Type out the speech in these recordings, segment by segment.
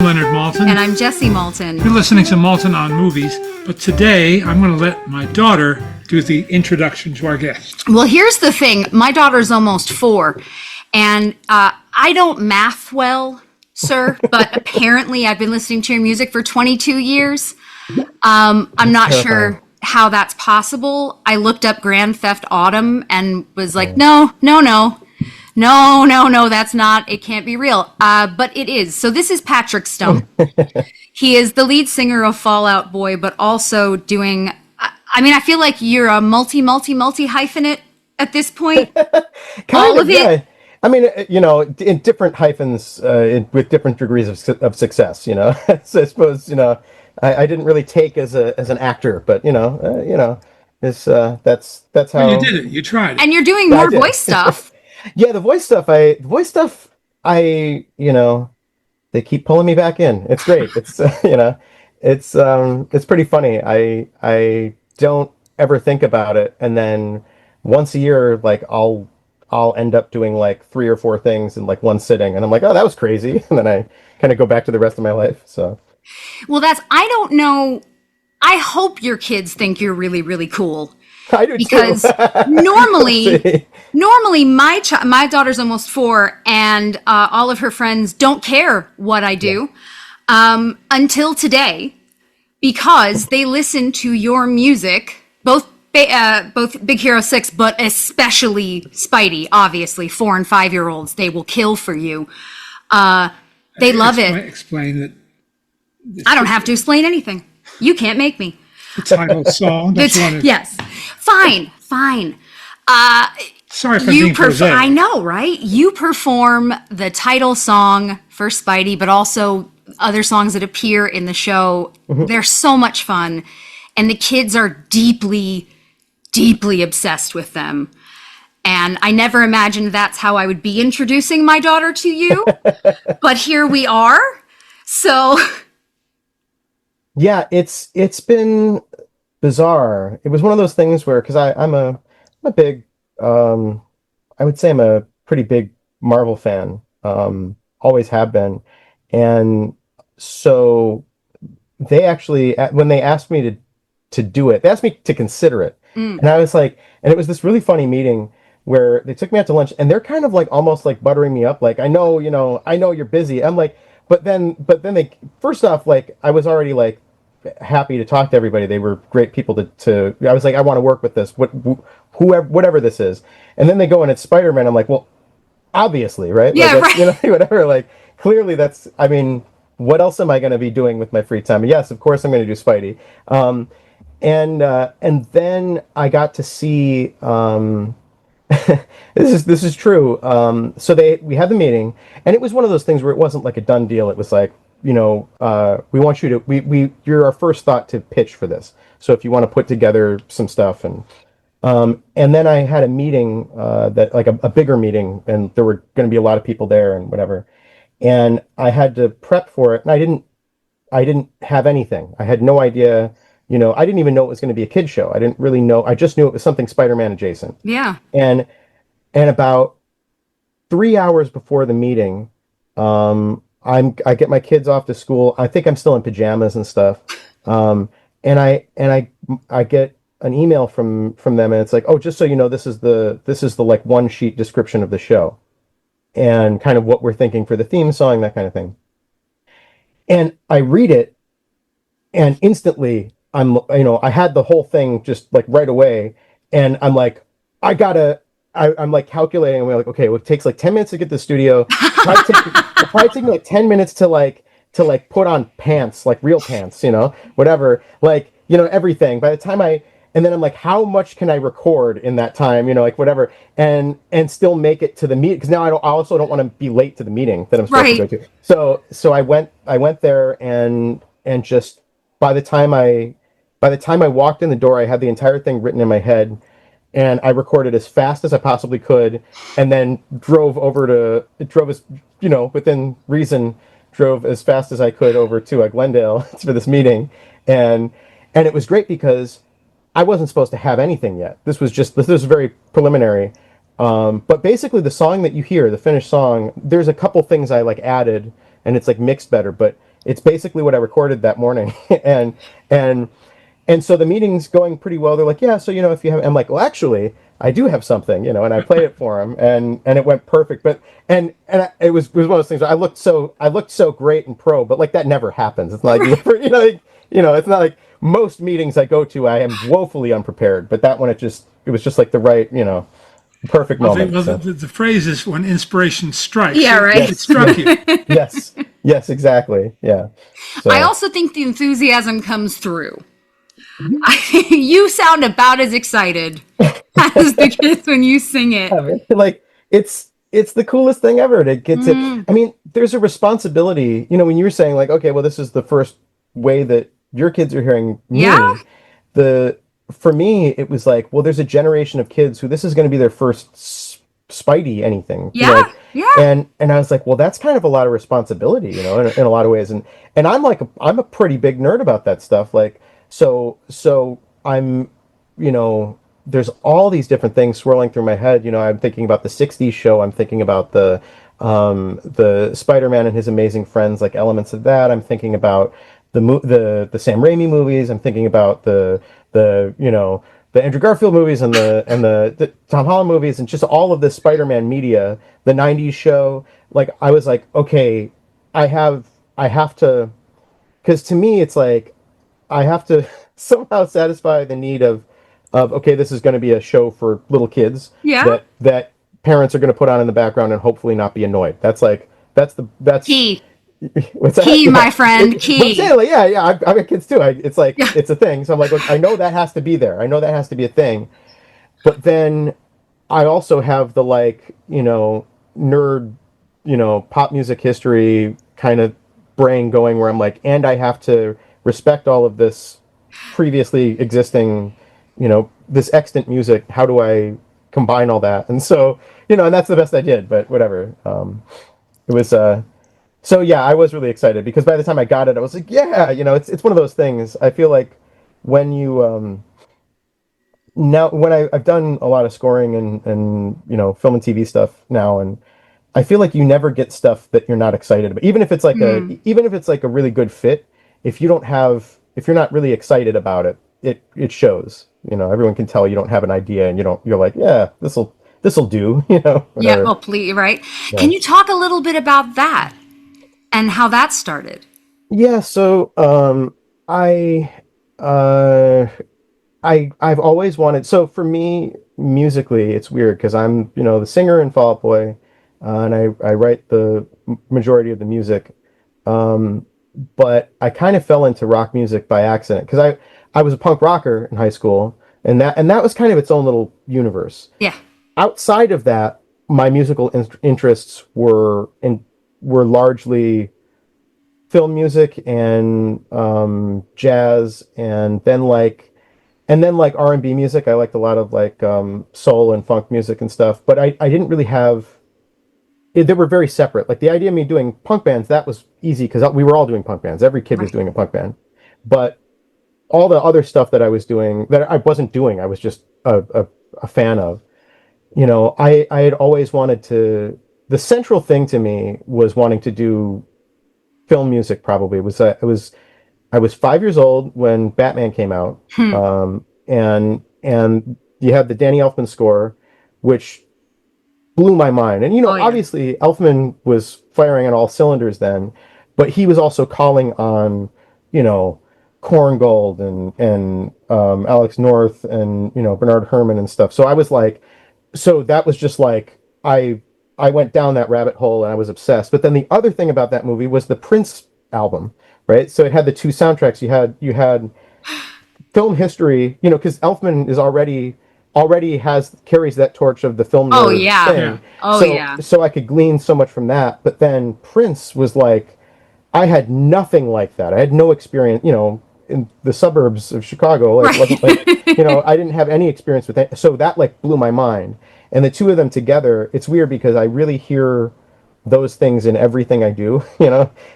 Leonard Maltin. And I'm Jessie Maltin. You're listening to Maltin on Movies, but today I'm going to let my daughter do the introduction to our guest. Well, here's the thing. My daughter's almost 4, and I don't math well, sir, but apparently I've been listening to your music for 22 years. I'm not sure how that's possible. I looked up Grand Theft Autumn and was like, no, that's not, it can't be real. But it is. So this is Patrick Stump. He is the lead singer of Fall Out Boy, but also doing, I feel like you're a multi hyphenate at this point. All of it. Yeah. I mean, in different hyphens, with different degrees of success, so I suppose, I didn't really take as an actor, but, it's, that's how. Well, you did it. You tried it. And you're doing more voice stuff. Yeah, the voice stuff, they keep pulling me back in. It's great. It's, it's pretty funny. I don't ever think about it. And then once a year, like I'll end up doing like 3 or 4 things in like one sitting. And I'm like, oh, that was crazy. And then I kind of go back to the rest of my life. So. Well, I don't know. I hope your kids think you're really, really cool. I do because too. normally my daughter's almost 4, and all of her friends don't care what I do until today, because they listen to your music, both Big Hero 6, but especially Spidey. Obviously, 4 and 5-year-olds, they will kill for you. They love it. Explain that. I don't have to explain anything. You can't make me. The title song. Yes. Fine. Sorry for being prosaic. I know, right? You perform the title song for Spidey, but also other songs that appear in the show. Mm-hmm. They're so much fun. And the kids are deeply, deeply obsessed with them. And I never imagined that's how I would be introducing my daughter to you. But here we are. So... Yeah, it's been bizarre. It was one of those things where, because I'm a big, I would say I'm a pretty big Marvel fan, always have been. And so they actually, when they asked me to do it, they asked me to consider it. And I was like, and it was this really funny meeting where they took me out to lunch, and they're kind of like almost like buttering me up. Like, I know you're busy. I'm like, but then they, first off, like, I was already like happy to talk to everybody. They were great people to I was like, I want to work with this, whatever this is. And then they go and it's Spider-Man. I'm like, well, obviously, right? Yeah, like, right. Whatever. Like, clearly what else am I going to be doing with my free time? Yes, of course I'm going to do Spidey. And then I got to see, this is true. So we had the meeting, and it was one of those things where it wasn't like a done deal. It was like, we want you to, you're our first thought to pitch for this. So if you want to put together some stuff, and then I had a meeting, that like a bigger meeting, and there were going to be a lot of people there and whatever. And I had to prep for it, and I didn't have anything. I had no idea, I didn't even know it was going to be a kid show. I didn't really know. I just knew it was something Spider-Man adjacent. Yeah. And about 3 hours before the meeting, I get my kids off to school. I think I'm still in pajamas and stuff. And I get an email from them, and it's like, oh, just so you know, this is the like one sheet description of the show, and kind of what we're thinking for the theme song, that kind of thing. And I read it, and instantly I had the whole thing just like right away, and I'm like, I'm like calculating, and we're like, okay, well, it takes like 10 minutes to get to the studio. It probably take me like 10 minutes to put on pants, like real pants, whatever, like, everything. By the time and then I'm like, how much can I record in that time, like whatever, and still make it to the meeting? Because now I also don't want to be late to the meeting that I'm supposed to go to. So I went there, and just by the time I walked in the door, I had the entire thing written in my head. And I recorded as fast as I possibly could, and then drove as, within reason, drove as fast as I could over to Glendale for this meeting. And it was great because I wasn't supposed to have anything yet. This was very preliminary. But basically the song that you hear, the finished song, there's a couple things I like added, and it's like mixed better, but it's basically what I recorded that morning. and and and so the meeting's going pretty well. They're like, yeah, so if you have, I'm like, well, actually, I do have something, and I played it for him, and it went perfect. But it was one of those things. I looked so great and pro, but like that never happens. It's not like it's not like most meetings I go to. I am woefully unprepared, but that one it was just like the right, perfect Well, moment. So. the phrase is when inspiration strikes. Yeah, right. It struck you. Yes, yes, exactly. Yeah. So. I also think the enthusiasm comes through. You sound about as excited as the kids when you sing it. I mean, like it's the coolest thing ever to get to. I mean, there's a responsibility. When you were saying like, okay, well, this is the first way that your kids are hearing me. Yeah. For me, it was like, well, there's a generation of kids who this is going to be their first Spidey anything. Yeah, yeah. And I was like, well, that's kind of a lot of responsibility, in a lot of ways. And I'm a pretty big nerd about that stuff. Like, so I'm, there's all these different things swirling through my head. I'm thinking about the '60s show. I'm thinking about the Spider-Man and his amazing friends, like elements of that. I'm thinking about the Sam Raimi movies. I'm thinking about the Andrew Garfield movies and the Tom Holland movies and just all of the Spider-Man media, the '90s show. Like I was like, okay, I have to, because to me it's like I have to somehow satisfy the need of okay, this is going to be a show for little kids. Yeah. That parents are going to put on in the background and hopefully not be annoyed. That's Key. What's that? Key, my friend, key. Yeah. I've got kids too. It's like it's a thing. So I'm like, look, I know that has to be there. I know that has to be a thing. But then I also have the nerd, pop music history kind of brain going where I'm like, and I have to respect all of this previously existing, this extant music. How do I combine all that? And so, and that's the best I did. But whatever. It was. So yeah, I was really excited because by the time I got it, I was like, yeah, it's one of those things. I feel like when you now when I've done a lot of scoring and film and TV stuff now, and I feel like you never get stuff that you're not excited about, even if it's like a really good fit. If you're not really excited about it, it shows. Everyone can tell you don't have an idea, and you're like, yeah, this'll do. Yeah, whatever. well, please, right? Yeah. Can you talk a little bit about that and how that started? Yeah, so I've always wanted. So for me, musically, it's weird because I'm the singer in Fall Out Boy, and I write the majority of the music. But I kind of fell into rock music by accident because I was a punk rocker in high school, and that was kind of its own little universe. Yeah. Outside of that, my musical interests were largely film music and jazz, and then like R&B music. I liked a lot of soul and funk music and stuff, but I didn't really have. They were very separate. Like the idea of me doing punk bands, that was easy because we were all doing punk bands. Every kid was doing a punk band, but all the other stuff that I was doing that I wasn't doing, I was just a fan of. I had always wanted to. The central thing to me was wanting to do film music. Probably I was 5 years old when Batman came out, and you had the Danny Elfman score, which blew my mind. And obviously Elfman was firing on all cylinders then, but he was also calling on Korngold and Alex North and Bernard Herrmann and stuff. So I was like, so that was just like I went down that rabbit hole and I was obsessed. But then the other thing about that movie was the Prince album, right? So it had the two soundtracks. You had film history, because Elfman is already carries that torch of the film nerd thing. So I could glean so much from that. But then Prince was like, I had nothing like that. I had no experience, in the suburbs of Chicago. It wasn't like, I didn't have any experience with that. So that blew my mind. And the two of them together, it's weird because I really hear those things in everything I do,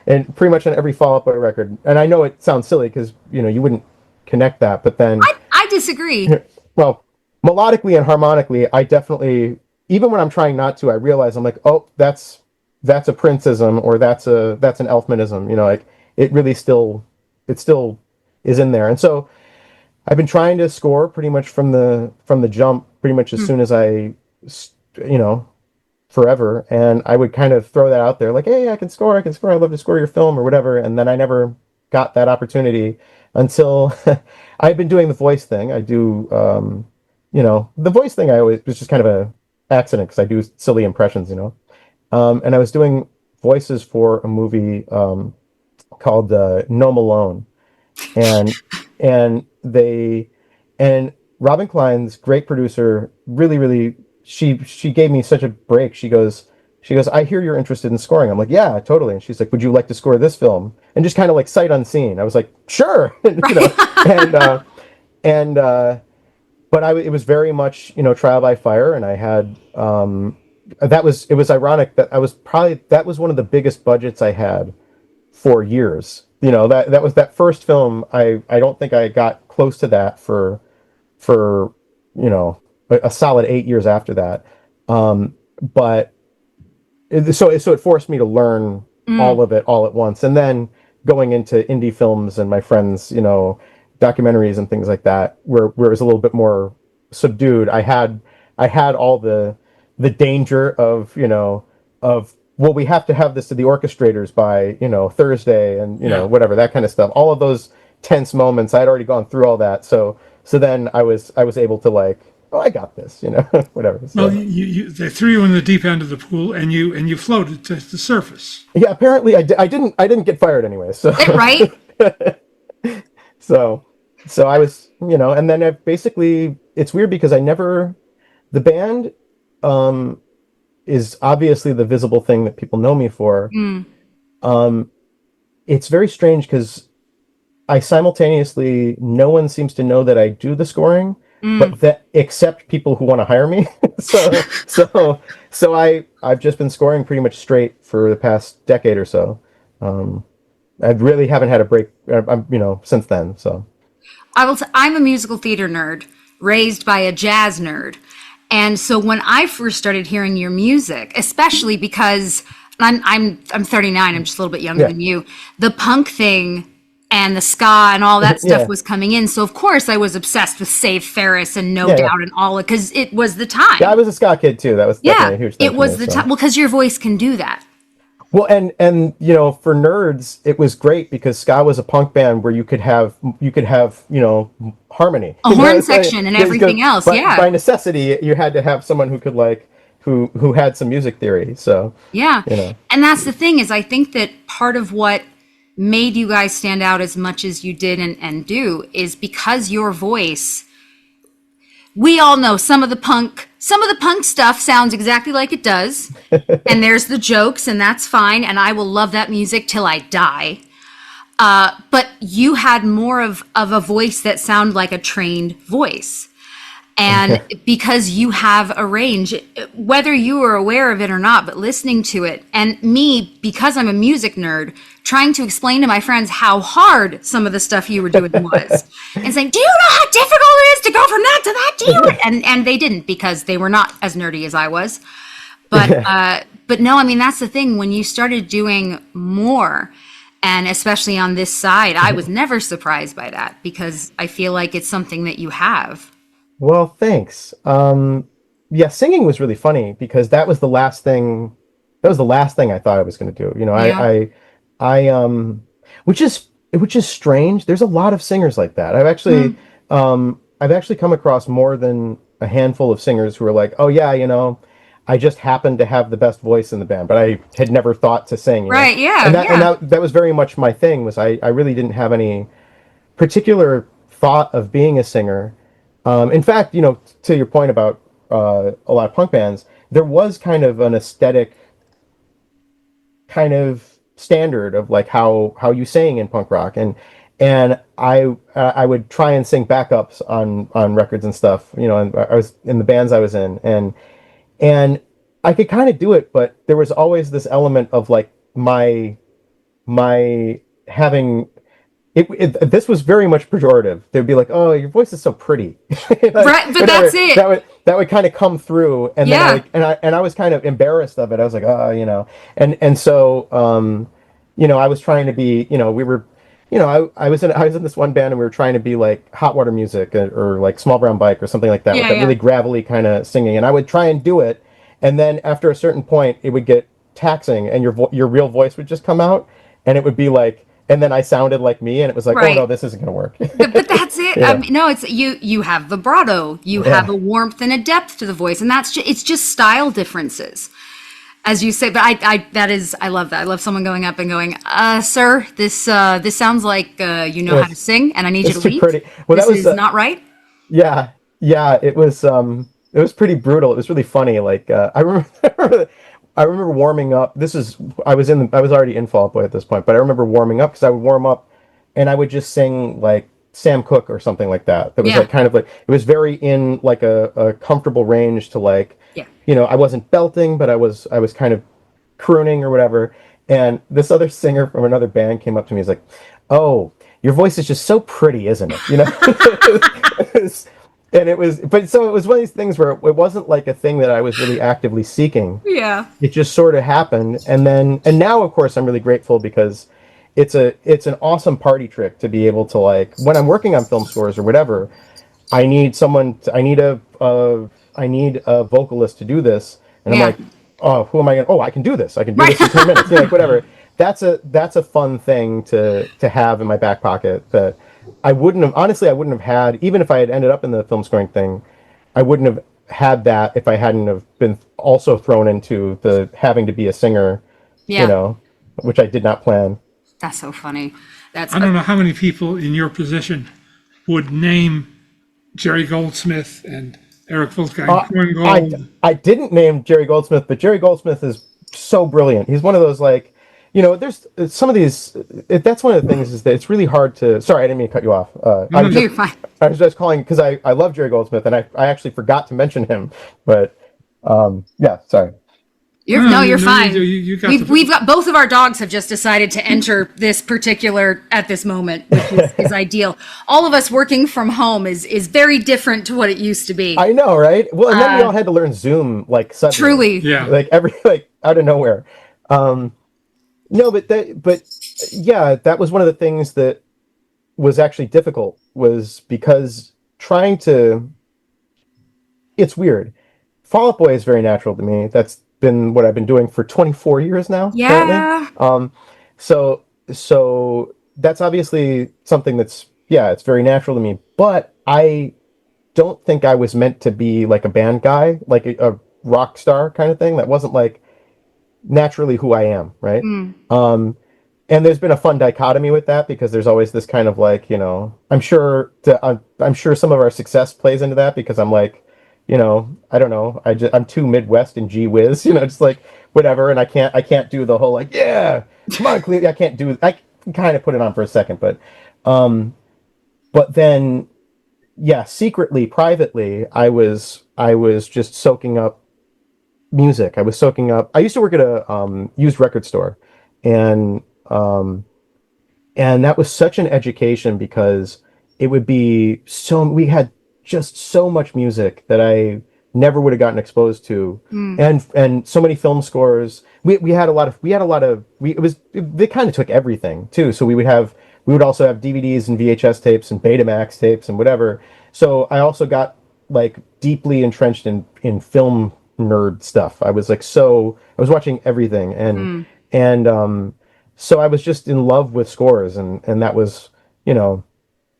and pretty much on every Fall Out Boy record. And I know it sounds silly because, you wouldn't connect that, but then I disagree. Well, melodically and harmonically, I definitely, even when I'm trying not to, I realize I'm like, oh, that's a Princeism or that's an Elfmanism. it really still it still is in there. And so I've been trying to score pretty much from the jump, pretty much as Mm. soon as you know, forever. And I would kind of throw that out there, like, "Hey, I can score. I'd love to score your film or whatever." And then I never got that opportunity until I've been doing the voice thing. I do, the voice thing. I always was just kind of a accident because I do silly impressions, and I was doing voices for a movie called No Malone, and they and Robin Klein's great producer, really, really, she gave me such a break. She goes, "I hear you're interested in scoring." I'm like, "Yeah, totally." And she's like, "Would you like to score this film?" And just kind of like sight unseen, I was like, "Sure," and and but it was very much, trial by fire. And I had it was ironic that that was one of the biggest budgets I had for years. That was that first film. I don't think I got close to that for a solid 8 years after that. But so it forced me to learn Mm. all of it all at once, and then going into indie films and my friends, documentaries and things like that, where it was a little bit more subdued. I had all the danger of well, we have to have this to the orchestrators by Thursday, and Yeah. whatever, that kind of stuff. All of those tense moments, I had already gone through all that. So then I was able to, like, oh, I got this, whatever. Well, So they threw you in the deep end of the pool, and you floated to the surface. yeah, apparently I didn't get fired anyway. So Right? so so I was, and then I basically, it's weird because the band um is obviously the visible thing that people know me for. Mm. Um it's very strange because I simultaneously, no one seems to know that I do the scoring, Mm. but that except people who want to hire me. So I've just been scoring pretty much straight for the past decade or so. Um, I really haven't had a break, since then. So I'm a musical theater nerd, raised by a jazz nerd. And so when I first started hearing your music, especially because I'm 39, I'm just a little bit younger yeah, than you, the punk thing and the ska and all that stuff yeah, was coming in. So of course I was obsessed with Save Ferris and No yeah, yeah. Doubt and all it, because it was the Yeah, I time. was a ska kid too. That was definitely Yeah, a huge thing it for me. was the So time. Well, because your voice can do that. well, and for nerds, it was great because ska was a punk band where you could have harmony. A horn It's like, section and yeah, everything else. but Yeah. by necessity, you had to have someone who could, like, who had some music theory. So Yeah. you know, And that's the thing is I think that part of what made you guys stand out as much as you did and do is because your voice, we all know some of the punk stuff sounds exactly like it does. And there's the jokes and that's fine. And I will love that music till I die. But you had more of a voice that sounded like a trained voice. And because you have a range, whether you are aware of it or not, but listening to it, and me, because I'm a music nerd, trying to explain to my friends how hard some of the stuff you were doing was, and saying, "Do you know how difficult it is to go from that to that? Do you?" And they didn't because they were not as nerdy as I was. But no, I mean that's the thing. When you started doing more, and especially on this side, I was never surprised by that because I feel like it's something that you have. well, thanks. Yeah, singing was really funny because that was the last thing. That was the last thing I thought I was going to do. Yeah. Which is strange. There's a lot of singers like that. Mm. I've actually come across more than a handful of singers who are like, "Oh yeah, I just happened to have the best voice in the band, but I had never thought to sing." Right. Yeah. And that and Yeah. that that was very much my thing. Was I really didn't have any particular thought of being a singer. In fact, to your point about a lot of punk bands, there was kind of an aesthetic kind of standard of, like, how you sang in punk rock, and I would try and sing backups on records and stuff. And I was in the bands I was in, and I could kind of do it, but there was always this element of, like, my having this was very much pejorative. They'd be like, "Oh, your voice is so pretty." Like, Right. But whatever. that's it. That would kind of come through, and then Yeah. I was kind of embarrassed of it. I was like, "Oh," and so I was trying to be, we were, I was in this one band and we were trying to be like Hot Water Music or like Small Brown Bike or something like that with Yeah, that yeah. really gravelly kind of singing. And I would try and do it, and then after a certain point, it would get taxing, and your real voice would just come out, and it would be like, and then I sounded like me, and it was like, oh no, Right. this isn't gonna work. But that's it. you I know, mean, no, it's you have vibrato, you have yeah, a warmth and a depth to the voice, and it's just style differences. As you say, but I love that. I love someone going up and going, sir, this sounds like you know how to it's sing, and I need you it's to too leave. pretty. Well, that This was is not right. yeah, yeah. It was pretty brutal. It was really funny. Like I remember, I remember warming up. I was already in Fall Out Boy at this point, but I remember warming up because I would warm up, and I would just sing like Sam Cooke or something like that. That was Yeah, like kind of like it was very in like a comfortable range to like, yeah. I wasn't belting, but I was kind of crooning or whatever. And this other singer from another band came up to me. He's like, "Oh, your voice is just so pretty, isn't it?" And it was, but so it was one of these things where it wasn't like a thing that I was really actively seeking. Yeah. It just sort of happened, and now of course I'm really grateful because it's an awesome party trick to be able to, like, when I'm working on film scores or whatever, I need a vocalist to do this, and I'm Yeah. like, oh, who am I gonna? Oh, I can do this. I can do Right. this in 10 minutes. Like whatever. That's a fun thing to have in my back pocket that I wouldn't have had even if I had ended up in the film scoring thing. I wouldn't have had that if I hadn't have been also thrown into the having to be a singer, you Yeah. know, which I did not plan. That's so funny. That's I don't know how many people in your position would name Jerry Goldsmith and Eric Wolfgang Uh, I Korngold. I didn't name Jerry Goldsmith, but Jerry Goldsmith is so brilliant. He's one of those, like, there's some of these. That's one of the things is that it's really hard to. Sorry, I didn't mean to cut you off. No, no, you're fine. I was just calling because I love Jerry Goldsmith, and I actually forgot to mention him. But yeah, sorry. You're no, no, no, you're no, fine. you got We've got both of our dogs have just decided to enter this particular at this moment, which is ideal. All of us working from home is very different to what it used to be. I know, right? Well, and then we all had to learn Zoom like suddenly, Truly. yeah. like like out of nowhere. No, but yeah, that was one of the things that was actually difficult was because trying to. It's weird. Fall Out Boy is very natural to me. That's been what I've been doing for 24 years now, apparently. Yeah. So that's obviously something that's, yeah, it's very natural to me. But I don't think I was meant to be like a band guy, like a rock star kind of thing. That wasn't like naturally who I am, right? And there's been a fun dichotomy with that because there's always this kind of like, I'm sure some of our success plays into that because I'm like, I don't know, I'm too Midwest and gee whiz, just like whatever, and I can't do the whole like, yeah, come on, Cleve. I can kind of put it on for a second, but then yeah, secretly, privately, I was just soaking up music. I used to work at a used record store, and that was such an education because it would be we had just so much music that I never would have gotten exposed to, and so many film scores. We had a lot of they kind of took everything too. So we would also have DVDs and VHS tapes and Betamax tapes and whatever. So I also got like deeply entrenched in film nerd stuff. I was watching everything, and so I was just in love with scores, and that was,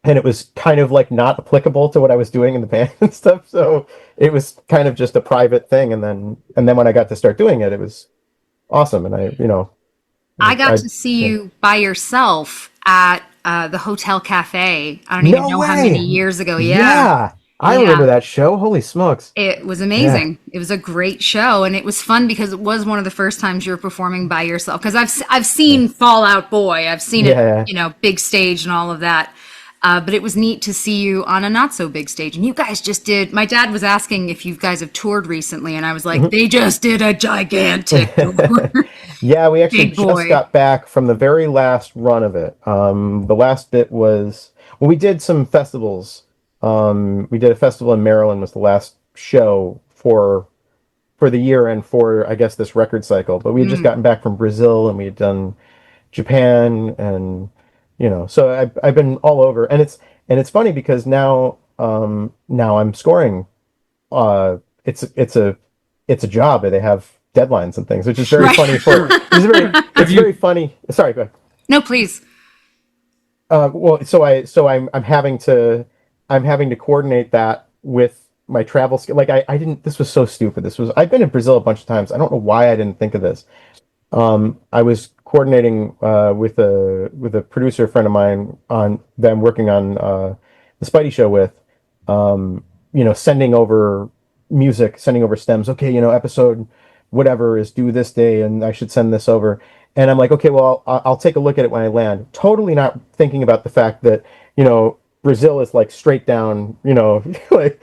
and it was kind of like not applicable to what I was doing in the band and stuff. So it was kind of just a private thing, and then when I got to start doing it, it was awesome. And I got to see yeah. you by yourself at the Hotel Cafe. I don't even No know how many way. years ago. Yeah, I Yeah. remember that show. Holy smokes. It was Yeah. amazing. It was a great show, and it was fun because it was one of the first times you were performing by yourself. Because I've seen Fall Out Boy, I've seen it, Yeah. big stage and all of that. But it was neat to see you on a not so big stage. And you guys just did. My dad was asking if you guys have toured recently, and I was like, they just did a gigantic tour. Yeah, we actually Big boy. just got back from the very last run of it. The last bit was, well, we did some festivals. We did a festival in Maryland was the last show for the year and for, I guess, this record cycle. But we had just gotten back from Brazil, and we had done Japan, and so I've been all over, and it's funny because now I'm scoring. It's a job. They have deadlines and things, which is very Right. funny for. It's very funny. Sorry, go ahead. No, please. Well, I'm having to coordinate that with my travel skill. Like I didn't. This was so stupid. I've been in Brazil a bunch of times. I don't know why I didn't think of this. I was coordinating with a producer friend of mine on that I'm working on the Spidey show with. Sending over music, sending over stems. Okay, episode whatever is due this day, and I should send this over. And I'm like, okay, well, I'll take a look at it when I land. Totally not thinking about the fact that Brazil is like straight down, like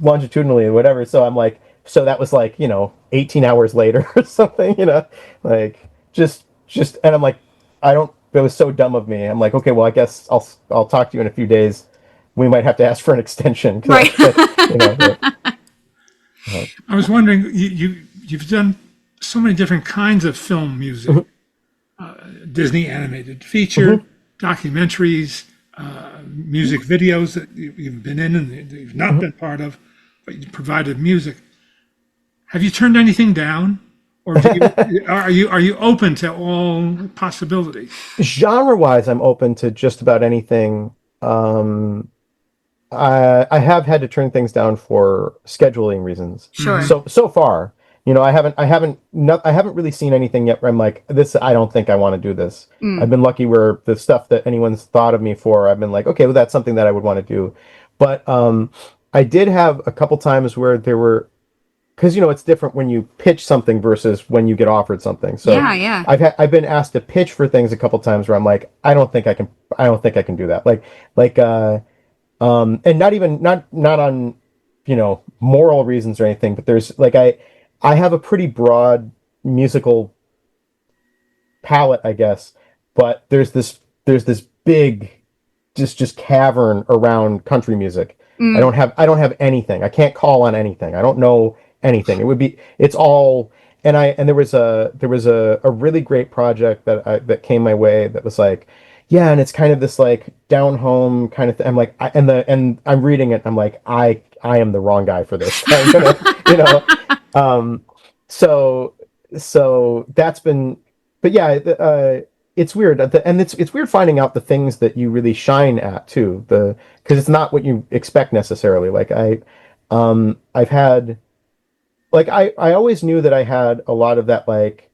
longitudinally or whatever. So I'm like, so that was like 18 hours later or something, like and I'm like, I don't. It was so dumb of me. I'm like, okay, well, I guess I'll talk to you in a few days. We might have to ask for an extension, Right. I was wondering, you've done so many different kinds of film music, Disney animated feature, documentaries, music videos that you've been in and that you've not been part of, but you provided music. Have you turned anything down, or are you open to all possibilities? Genre-wise, I'm open to just about anything. I have had to turn things down for scheduling reasons. Sure. So far, I haven't really seen anything yet where I'm like, this, I don't think I want to do this. I've been lucky where the stuff that anyone's thought of me for, I've been like, okay, well, that's something that I would want to do. But I did have a couple times where there were, because it's different when you pitch something versus when you get offered something. So Yeah. I've been asked to pitch for things a couple times where I'm like, I don't think I can do that. And not on moral reasons or anything, but there's like I have a pretty broad musical palette, I guess, but there's this big just cavern around country music. I don't have anything. I can't call on anything. I don't know anything. It's all. And there was a really great project that came my way that was like, yeah, and it's kind of this like down home kind of thing. I'm like, and I'm reading it. I'm like, I am the wrong guy for this. I'm gonna. So that's been, but yeah, it's weird, and it's weird finding out the things that you really shine at too. Because it's not what you expect necessarily. Like I've had, like I always knew that I had a lot of that like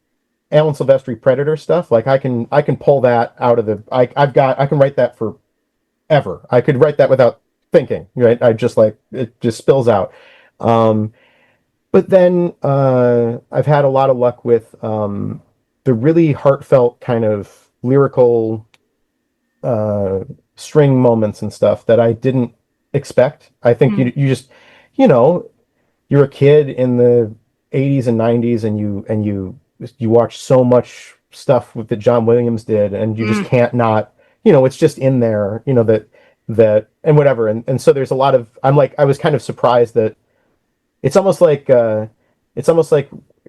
Alan Silvestri Predator stuff. Like I can pull that out of I can write that forever. I could write that without thinking, right? I just like it just spills out. But then I've had a lot of luck with the really heartfelt kind of lyrical string moments and stuff that I didn't expect. I think you just you're a kid in the 80s and 90s and you watch so much stuff that John Williams did, and you just can't not, it's just in there, that and whatever. And so there's a lot of, I was kind of surprised that it's almost like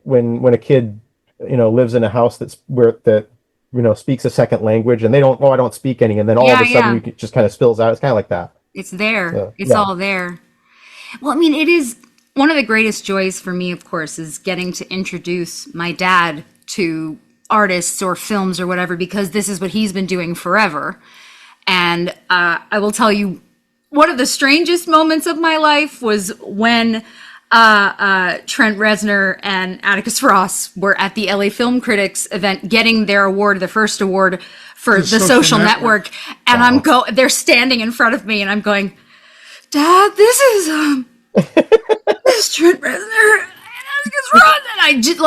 when a kid, lives in a house speaks a second language, and they don't, I don't speak any, and then all of a sudden it just kind of spills out. It's kind of like that. It's there. So, it's all there. Well, I mean, it is one of the greatest joys for me, of course, is getting to introduce my dad to artists or films or whatever, because this is what he's been doing forever. And I will tell you, one of the strangest moments of my life was when Trent Reznor and Atticus Ross were at the LA Film Critics event getting their award, the first award for the Social Network. And they're standing in front of me and I'm going, Dad, this is this is Trent Reznor and Atticus Ross. And I just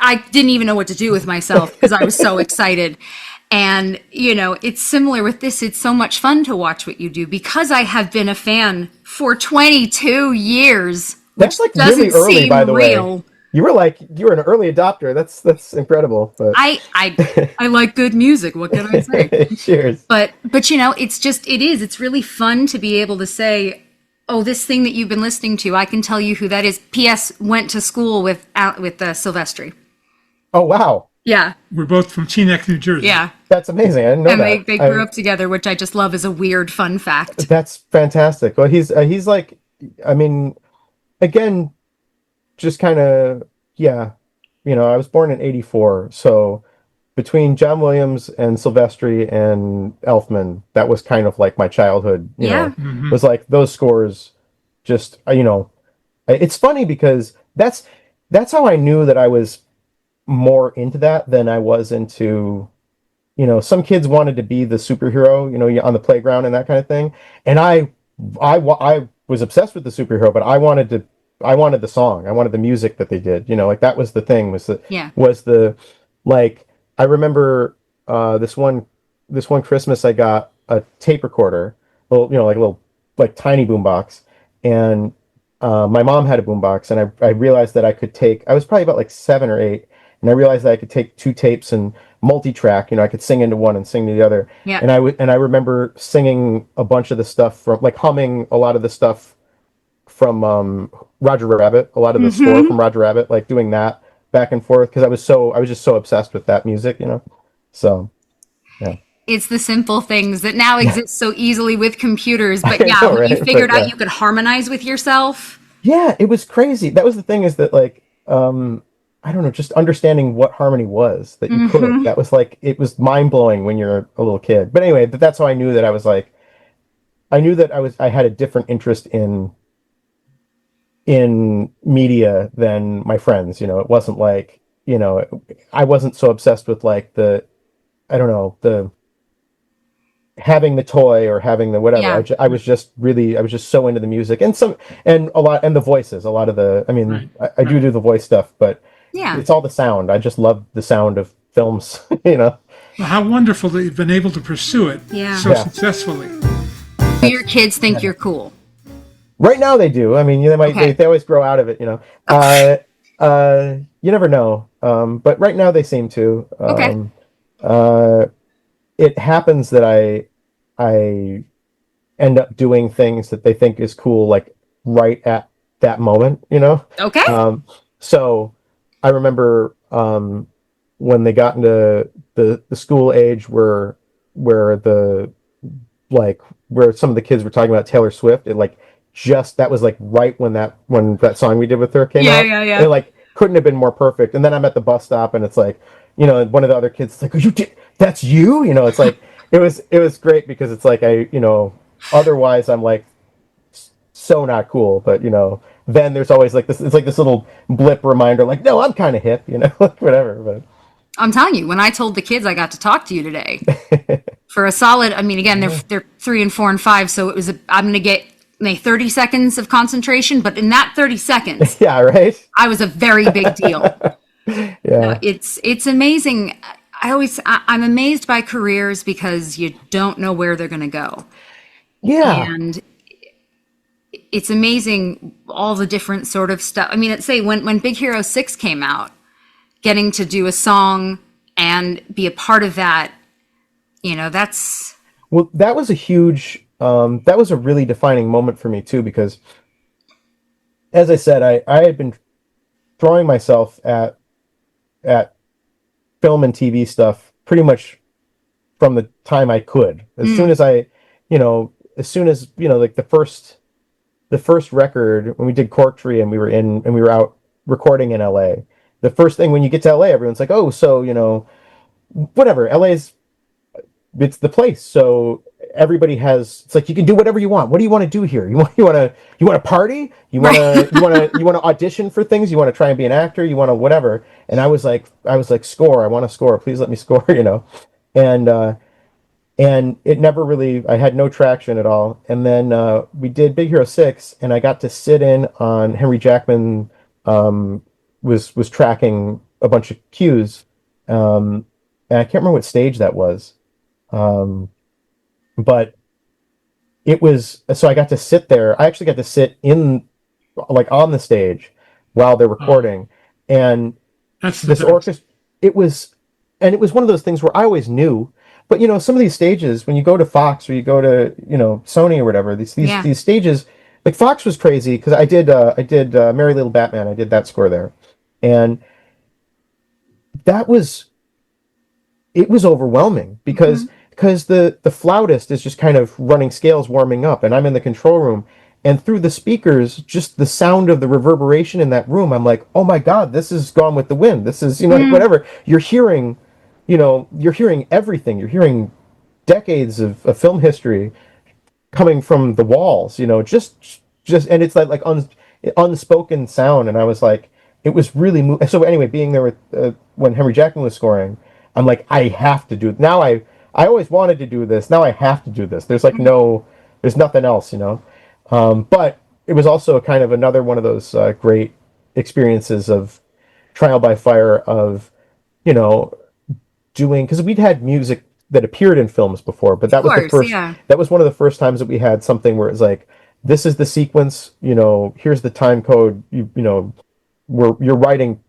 I didn't even know what to do with myself because I was so excited. And, it's similar with this. It's so much fun to watch what you do because I have been a fan for 22 years. That's like really early, by the way. You were an early adopter. That's incredible. But I like good music. What can I say? Cheers. But it's really fun to be able to say, oh, this thing that you've been listening to, I can tell you who that is. P.S. went to school with Silvestri. Oh, wow. Yeah. We're both from Teaneck, New Jersey. Yeah. That's amazing. I didn't know And that. they grew up together, which I just love as a weird fun fact. That's fantastic. Well, he's like, I mean, again, just kind of, yeah. I was born in '84, so between John Williams and Silvestri and Elfman, that was kind of like my childhood. Yeah. Was like those scores. Just it's funny because that's how I knew that I was more into that than I was into. Some kids wanted to be the superhero, on the playground and that kind of thing. And I was obsessed with the superhero, but I wanted the song. I wanted the music that they did. Like that was the thing. Yeah. Was the like I remember this one Christmas I got a tape recorder, like a little like tiny boombox, and my mom had a boombox, and I realized that I was probably about like 7 or 8, and I realized that I could take two tapes and multi-track. I could sing into one and sing to the other. Yeah. And I remember singing a bunch of the stuff from, like, humming a lot of the stuff from Roger Rabbit, a lot of the score from Roger Rabbit, like doing that back and forth because I was just so obsessed with that music. So yeah. It's the simple things that now exist so easily with computers. But I yeah, know, when you right? figured But, out yeah. you could harmonize with yourself. Yeah, it was crazy. That was the thing, is that, like, I don't know, just understanding what harmony was, that you could. That was like, it was mind blowing when you're a little kid. But anyway, that's how I knew that I had a different interest in media than my friends. It wasn't like, I wasn't so obsessed with, like, I don't know, the having the toy or having the whatever. Yeah. I was just so into the music and the voices, a lot of the, I mean, Right. I do the voice stuff, but Yeah. it's all the sound. I just love the sound of films. Well, how wonderful that you've been able to pursue it Yeah. so Yeah. successfully. Do your kids think you're cool? Right now they do. I mean, they might, Okay. they always grow out of it, you never know. But right now they seem to. Okay. It happens that I end up doing things that they think is cool, like right at that moment. Okay. So I remember when they got into the school age where the like where some of the kids were talking about Taylor Swift, it like that was like right when that song we did with her came Yeah, out. yeah, yeah. It like couldn't have been more perfect. And then I'm at the bus stop and it's like, one of the other kids is like, that's you? It's like it was great because it's like otherwise I'm like so not cool, but then there's always like this, it's like this little blip reminder, like, no, I'm kind of hip, like whatever. But I'm telling you, when I told the kids I got to talk to you today for a solid, I mean, again, they're 3 and 4 and 5, so I'm going to get 30 seconds of concentration, but in that 30 seconds, yeah, right. I was a very big deal. Yeah. No, it's amazing. I'm amazed by careers because you don't know where they're going to go. Yeah. And it's amazing all the different sort of stuff. I mean, let's say when Big Hero 6 came out, getting to do a song and be a part of that, that's... Well, that was that was a really defining moment for me too, because as I said, I had been throwing myself at film and TV stuff pretty much from the time I could. As soon as like the first record, when we did Cork Tree and we were out recording in LA, the first thing when you get to LA, everyone's like, oh, so, whatever, it's the place. So everybody it's like, you can do whatever you want. What do you want to do here? You want to party? You want to audition for things? You want to try and be an actor? You want to whatever? And I was like, score. I want to score. Please let me score. And it never really, I had no traction at all. And then we did Big Hero 6, and I got to sit in on Henry Jackman was tracking a bunch of cues. And I can't remember what stage that was. But it was, so I got to sit there. I actually got to sit in, like, on the stage while they're recording. And That's the this best. orchestra, it was one of those things where I always knew, but some of these stages, when you go to Fox or you go to, Sony or whatever, these stages, like Fox was crazy because I did Merry Little Batman. I did that score there. And that was it was overwhelming because the flautist is just kind of running scales, warming up, and I'm in the control room, and through the speakers, just the sound of the reverberation in that room, I'm like, oh my God, this is Gone with the Wind. This is, like, whatever. You're hearing everything. You're hearing decades of film history coming from the walls, and it's like unspoken sound. And I was like, it was really so anyway, being there with when Henry Jackman was scoring, I'm like, I have to do it now. I always wanted to do this. Now I have to do this. There's like there's nothing else. But it was also kind of another one of those great experiences of trial by fire of, doing, because we'd had music that appeared in films before, but that was the first, yeah. that was one of the first times that we had something where it's like, this is the sequence, here's the time code, you're writing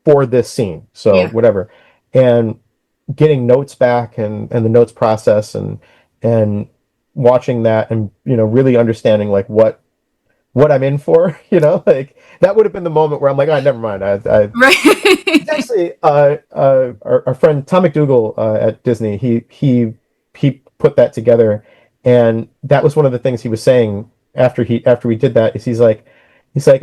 for this scene. So Yeah. whatever. And getting notes back and the notes process and watching that and, really understanding like what I'm in for, like that would have been the moment where I'm like, oh, never mind. Right. Actually, our friend Tom McDougall at Disney, he put that together, and that was one of the things he was saying after we did that. Is he's like,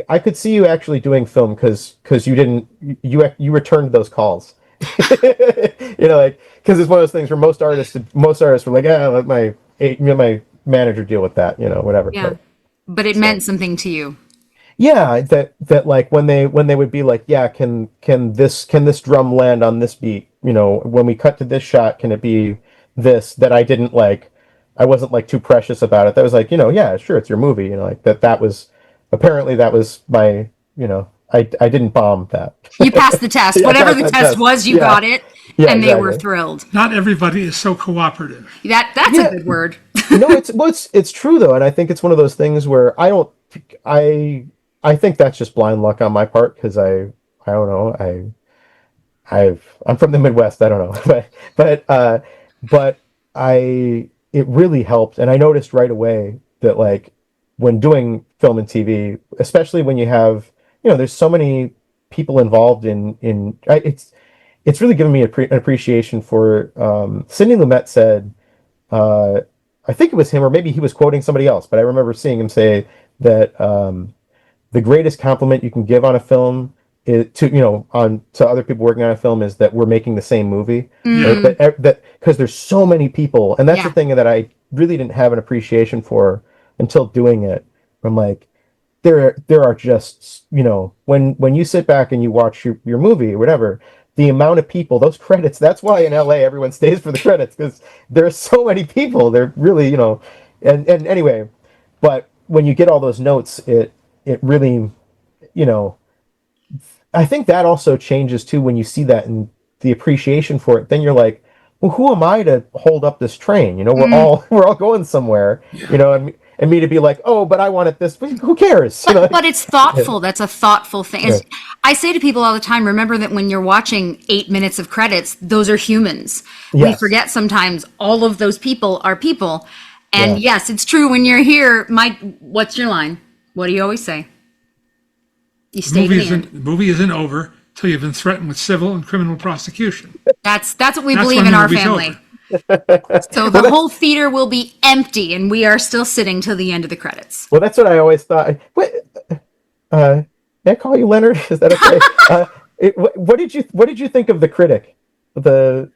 I could see you actually doing film because you returned those calls, like because it's one of those things where most artists were like, let my manager deal with that, whatever. Yeah. But it meant something to you. Yeah, that like when they would be like, yeah, can this drum land on this beat? When we cut to this shot, can it be this? That I wasn't like too precious about it. That was like, yeah, sure, it's your movie. Like that was apparently that was my, I didn't bomb that. You passed the test. Yeah, Whatever the test was, you got it, Yeah, and they were exactly. thrilled. Not everybody is so cooperative. That's Yeah. a good word. It's true though, and I think it's one of those things where I think that's just blind luck on my part because I don't know, I'm from the Midwest. I don't know, but it really helped, and I noticed right away that like when doing film and TV, especially when you have there's so many people involved it's really given me an appreciation for Sidney Lumet said. I think it was him, or maybe he was quoting somebody else, but I remember seeing him say that the greatest compliment you can give on a film is to other people working on a film is that we're making the same movie. That because there's so many people, and that's the thing that I really didn't have an appreciation for until doing it. I'm like, there are just when you sit back and you watch your movie or whatever, the amount of people, those credits, that's why in LA everyone stays for the credits, because there's so many people. They're really and anyway, but when you get all those notes, it really I think that also changes too when you see that and the appreciation for it. Then you're like, well, who am I to hold up this train? We're all going somewhere. And me to be like, oh, but I wanted this. Who cares? But it's thoughtful. That's a thoughtful thing. Yeah. I say to people all the time, remember that when you're watching 8 minutes of credits, those are humans. We Yes. forget sometimes all of those people are people. And Yeah. yes, it's true when you're here. What's your line? What do you always say? You stay to the end. The movie isn't over till you've been threatened with civil and criminal prosecution. That's what we That's believe when in the our movie's family. over. So the whole theater will be empty, and we are still sitting till the end of the credits. Well, that's what I always thought. Wait, may I call you Leonard? Is that okay? What did you think of The Critic, of the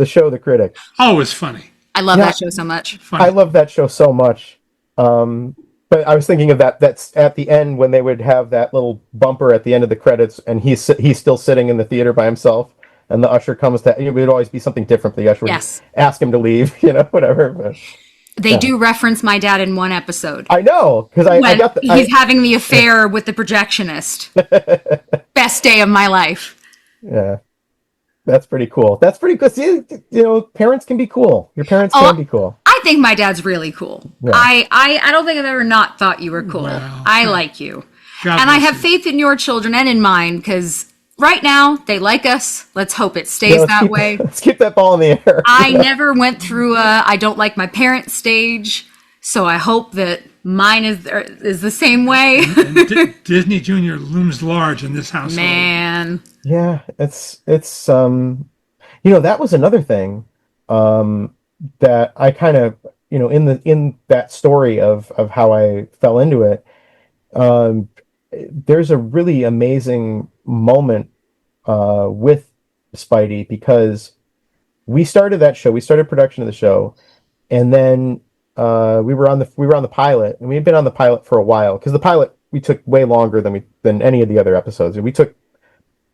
show The Critic? Oh, it's funny. I love Yeah. that show so much. Funny. I love that show so much. But I was thinking of that's at the end when they would have that little bumper at the end of the credits, and he's still sitting in the theater by himself, and the usher comes to. It would always be something different. The usher would Yes. ask him to leave, whatever. But They do reference my dad in one episode. I know because I When got he's having the affair with the projectionist. Best day of my life. yeah. That's pretty cool. That's pretty cool. See, parents can be cool. Your parents can be cool. I think my dad's really cool. Yeah. I don't think I've ever not thought you were cool. Wow. I like you. God And I bless have you. faith in your children and in mine because right now they like us. Let's hope it stays that way. Let's keep that ball in the air. I never went through I don't like my parents stage. So I hope that mine is the same way. Disney Junior looms large in this household. Man. Yeah, it's That was another thing um, that I kind of, in that story of how I fell into it. Um, there's a really amazing moment with Spidey because we started production of the show, and then we were on the pilot, and we had been on the pilot for a while because the pilot we took way longer than any of the other episodes. We took,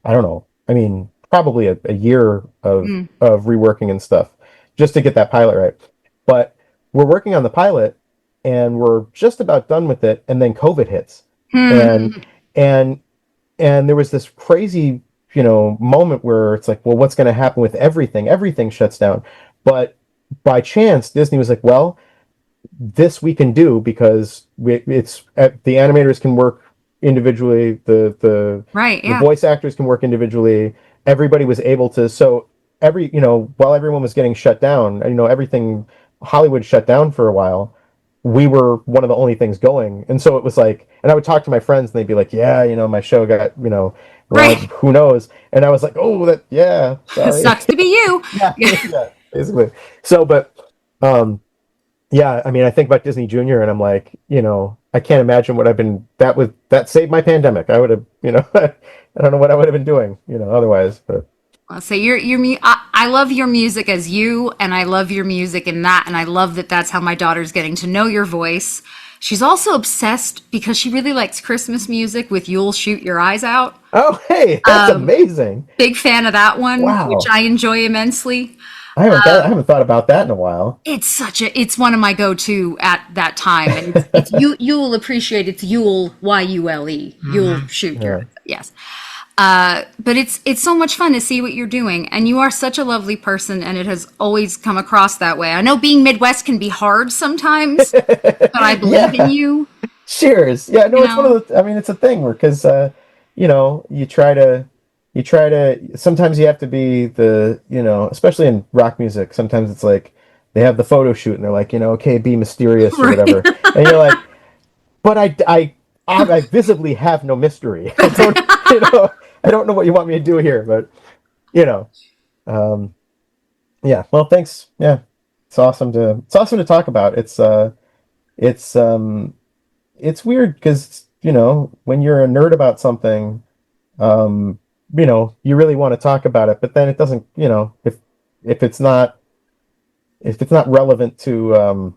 I don't know, I mean, probably a year Mm. of reworking and stuff just to get that pilot right. But we're working on the pilot, and we're just about done with it, and then COVID hits, and Hmm. and and there was this crazy, moment where it's like, well, what's going to happen with everything? Everything shuts down. But by chance, Disney was like, well, this we can do because the animators can work individually, Right. the Yeah. voice actors can work individually. Everybody was able to. So while everyone was getting shut down, everything Hollywood shut down for a while. We were one of the only things going, and so it was like, and I would talk to my friends, and they'd be like, "Yeah, my show got, well, Right. who knows?" And I was like, "Oh, yeah, sorry." Sucks to be you. Yeah, yeah, basically. So, but um, yeah, I mean, I think about Disney Junior, and I'm like, I can't imagine what I've been. That saved my pandemic. I would have, I don't know what I would have been doing, otherwise. But I'll say I love your music as you, and I love your music in that, and I love that that's how my daughter's getting to know your voice. She's also obsessed because she really likes Christmas music with "You'll Shoot Your Eyes Out." oh, hey, that's amazing! Big fan of that one, which Wow, I enjoy immensely. I haven't thought about that in a while. It's one of my go-to at that time, and it's you. You'll appreciate it's Yule, Yule. You'll shoot your Yeah. yes. But it's so much fun to see what you're doing, and you are such a lovely person, and it has always come across that way. I know being Midwest can be hard sometimes, but I believe in Yeah. you. Cheers. Yeah, You no, it's one know, of the, I mean, it's a thing where, because, you try to, sometimes you have to be especially in rock music, sometimes it's like they have the photo shoot and they're like, okay, be mysterious or right? whatever. And you're like, but I visibly have no mystery. I don't, I don't know what you want me to do here, but, you know, um, yeah, well, thanks. Yeah. It's awesome to talk about. It's, it's weird because when you're a nerd about something, um you really want to talk about it, but then it doesn't, if it's not if it's not relevant to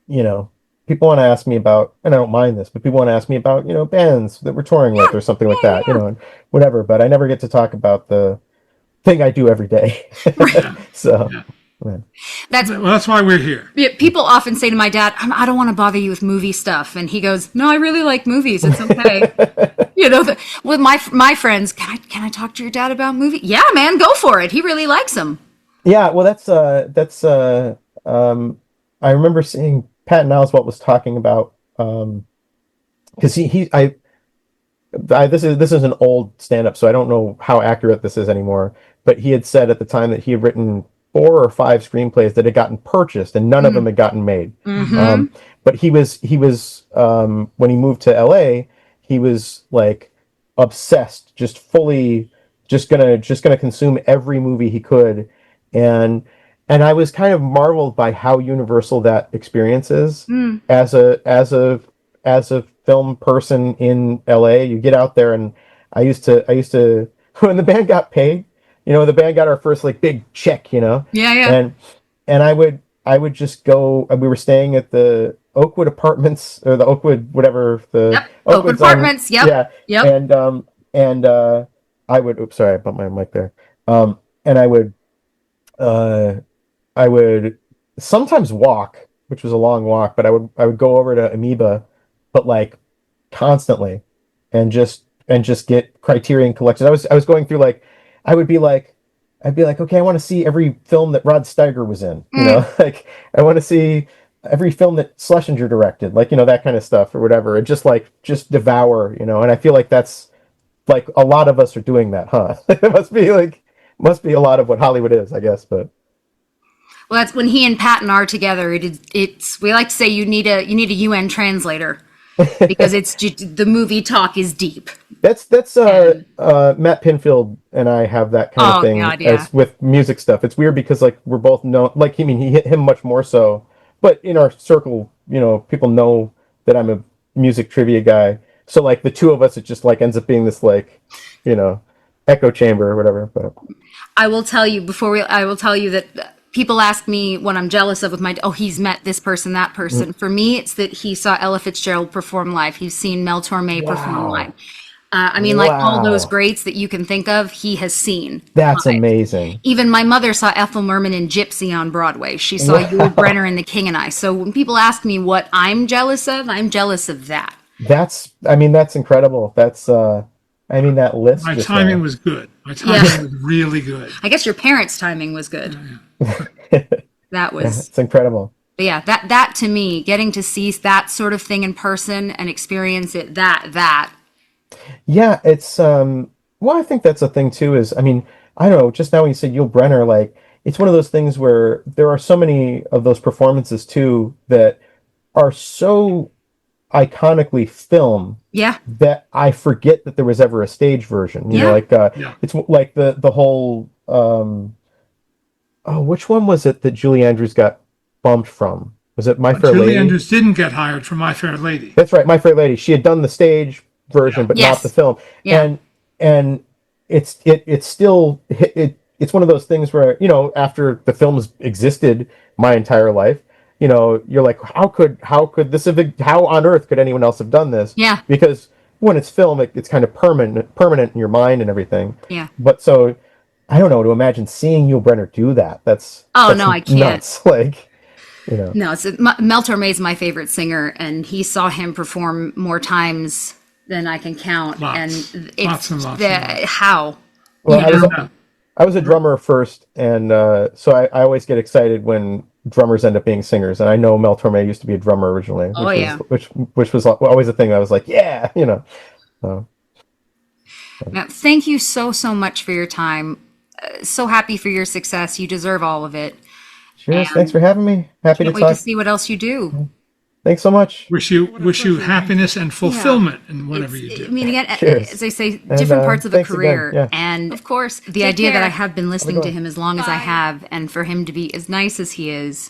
you know people want to ask me about, and I don't mind this, but people want to ask me about bands that we're touring with or something like that, Yeah, and whatever, but I never get to talk about the thing I do every day. right. Yeah. So Yeah. yeah. That's Well, that's why we're here. yeah, people often say to my dad, I don't want to bother you with movie stuff," and he goes, "No, I really like movies. It's okay." With my friends, can I talk to your dad about movies? Yeah, man, go for it. He really likes them. Yeah, well, um I remember seeing Patton Oswalt was talking about, because this is an old stand-up, so I don't know how accurate this is anymore. But he had said at the time that he had written 4 or 5 screenplays that had gotten purchased, and none of them had gotten made. Mm-hmm. But he was when he moved to LA, he was like obsessed, just fully, just gonna consume every movie he could, and I was kind of marveled by how universal that experience is Mm. as a film person in LA. You get out there, and I used to when the band got paid, the band got our first like big check, Yeah, yeah. and I would just go. We were staying at the Oakwood Apartments, or the Oakwood, whatever, the Yep. Open Oakwood's on. apartments. Yep. Yeah, Yep. and I would. Oops, sorry, I bumped my mic there. And uh, I would sometimes walk, which was a long walk, but I would go over to Amoeba, but like constantly, and just get Criterion Collection. I was going through, like, I would be like I'd be like, okay, I want to see every film that Rod Steiger was in, Mm. like I want to see every film that Schlesinger directed, like, that kind of stuff or whatever, and just devour, and I feel like that's like a lot of us are doing that, huh? It must be a lot of what Hollywood is, I guess, but Well, that's when he and Patton are together. It's we like to say you need a UN translator because it's just, the movie talk is deep. That's And Matt Pinfield and I have that kind of oh thing God, yeah. as with music stuff. It's weird because like we're both know like I mean he hit him much more so, but in our circle, people know that I'm a music trivia guy. So like the two of us, it just like ends up being this like, you know, echo chamber or whatever. But I will tell you that people ask me what I'm jealous of with my, oh, he's met this person, that person. For me, it's that he saw Ella Fitzgerald perform live. He's seen Mel Torme perform live. wow, I mean, like all those wow, greats that you can think of, he has seen that's live. amazing. Even my mother saw Ethel Merman in Gypsy on Broadway. She saw Yul Wow, Brynner in The King and I. So when people ask me what I'm jealous of that. I mean that's incredible. I mean that list My just timing now. was good. My Yeah. timing was really good. I guess your parents' timing was good. That Yeah, was, it's incredible. but yeah, that to me, getting to see that sort of thing in person and experience it, that. Yeah, it's well, I think that's a thing too, is I mean, I don't know, just now when you said Yul Brenner, like it's one of those things where there are so many of those performances too that are so iconically film Yeah. that I forget that there was ever a stage version. Yeah. Like Yeah. it's like the whole oh, which one was it that Julie Andrews got bumped from? Was it My Fair Julie Lady? Andrews didn't get hired for My Fair Lady. That's right, My Fair Lady. She had done the stage version, Yeah. but not the Yes. film. Yeah. And it's still it's one of those things where after the film's existed my entire life, you're like, how could this have how on earth could anyone else have done this? Yeah. Because when it's film, it's kind of permanent in your mind and everything. Yeah. But so I don't know to imagine seeing Yul Brynner do that. Oh That's no, I can't. nuts. Like. No, Mel Torme is my favorite singer, and he saw him perform more times than I can count. And Lots. it's Lots and lots the and lots. how, Well, you I was know. Yeah. I was a drummer first, and so I always get excited when drummers end up being singers. And I know Mel Torme used to be a drummer originally, Oh yeah. which was always a thing. I was like, yeah. So, Now, thank you so much for your time. So happy for your success. You deserve all of it, cheers. Thanks and for having me. Happy to can't wait to talk. see what else you do. Thanks so much. Wish you happiness and Yeah. fulfillment in whatever you I do. mean, again, Cheers. as I say, And different parts of a thanks again. career. Yeah. And of course, the idea that I have been How's it listening to going? him as long as I have, and for him to be as nice as he is,